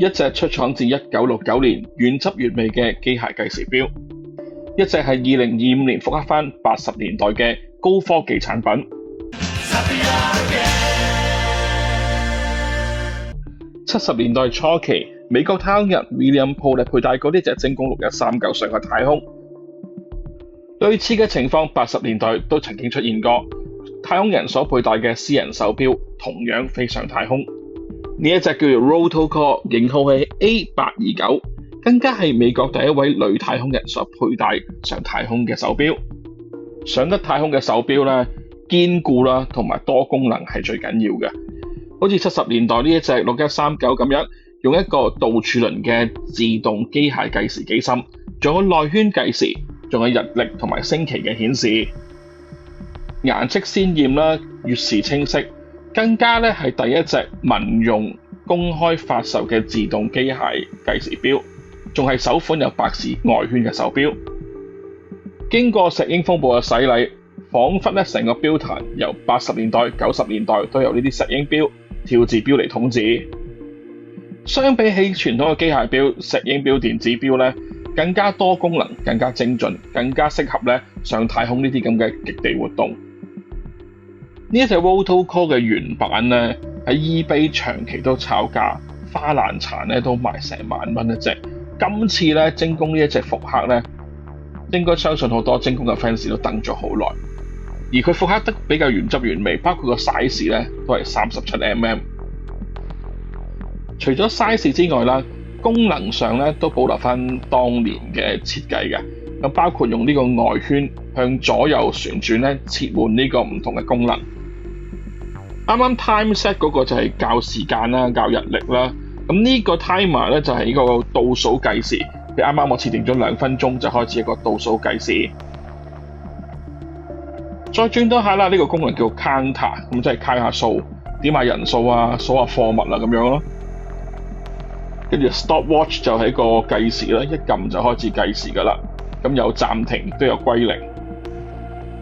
一隻出廠自1969年原汁原味嘅機械計時錶，一隻係2025年復刻返80年代嘅高科技產品。70年代初期，美國太空人 William Poole 佩戴過呢隻精工6139上去太空。類似嘅情況80年代都曾經出現過，太空人所佩戴嘅私人手錶同樣飛上太空。呢一隻叫做 Rotocore， 型號係 A829， 更加係美國第一位女太空人所佩戴上太空嘅手錶。上得太空嘅手錶咧，堅固啦，同埋多功能係最緊要嘅。好似70年代呢一隻6139咁樣，用一個倒儲輪嘅自動機械計時機芯，仲有內圈計時，仲有日曆同埋星期嘅顯示，顏色鮮豔啦，月時清晰。更加咧係第一隻民用公開發售嘅自動機械計時錶，仲係首款有白氏外圈嘅手錶。經過石英風暴嘅洗禮，彷彿咧成個錶壇由80年代、90年代都由呢啲石英錶、跳字錶嚟統治。相比起傳統嘅機械錶，石英錶電子錶咧更加多功能、更加精準、更加適合咧上太空呢啲咁嘅極地活動。呢一隻 Rotocore 嘅原版咧喺 eBay 長期都炒價，花爛殘咧都賣成萬蚊一隻。今次咧精工呢一隻復刻咧，應該相信好多精工嘅 fans 都等咗好耐。而佢復刻得比較原汁原味，包括個 size 咧都係37mm。除咗 size 之外啦，功能上咧都保留翻當年嘅設計嘅。咁包括用呢個外圈向左右旋轉咧，切換呢個唔同嘅功能。啱啱 time set 嗰個就係校時間啦，校日曆啦。咁呢個 timer 咧就係呢個倒數計時。譬如啱啱我設定咗2分鐘就開始一個倒數計時。再轉多下啦，呢個功能叫 counter， 咁即係計下數，點下人數啊，數下貨物啊咁樣咯。跟住 stopwatch 就係一個計時啦，一撳就開始計時噶啦。咁有暫停都有歸零。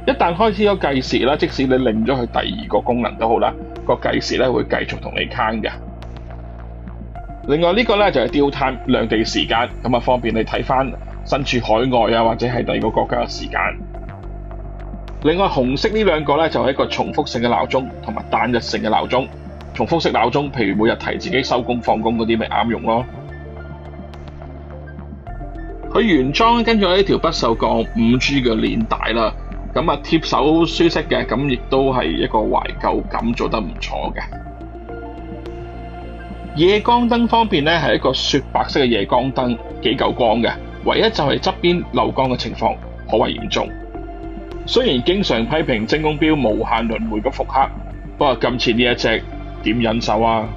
一旦開始咗計時啦，即使你擰咗去第二個功能都好啦，個計時咧會繼續同你 count 嘅。另外呢個咧就係 deal time 量地時間，咁啊方便你睇翻身處海外啊或者係第二個國家嘅時間。另外紅色呢兩個咧就係一個重複性嘅鬧鐘同埋單一性嘅鬧鐘。重複式鬧鐘，譬如每日提自己收工放工嗰啲咪啱用咯。佢原裝跟住呢條不鏽鋼 5G 嘅鏈帶啦，咁啊貼手舒適嘅，咁亦都係一個懷舊感做得唔錯嘅。夜光燈方面咧係一個雪白色嘅夜光燈，幾嚿光嘅，唯一就係側邊漏光嘅情況頗為嚴重。雖然經常批評精工錶無限輪迴嘅復刻，不過今次呢一隻點忍手啊？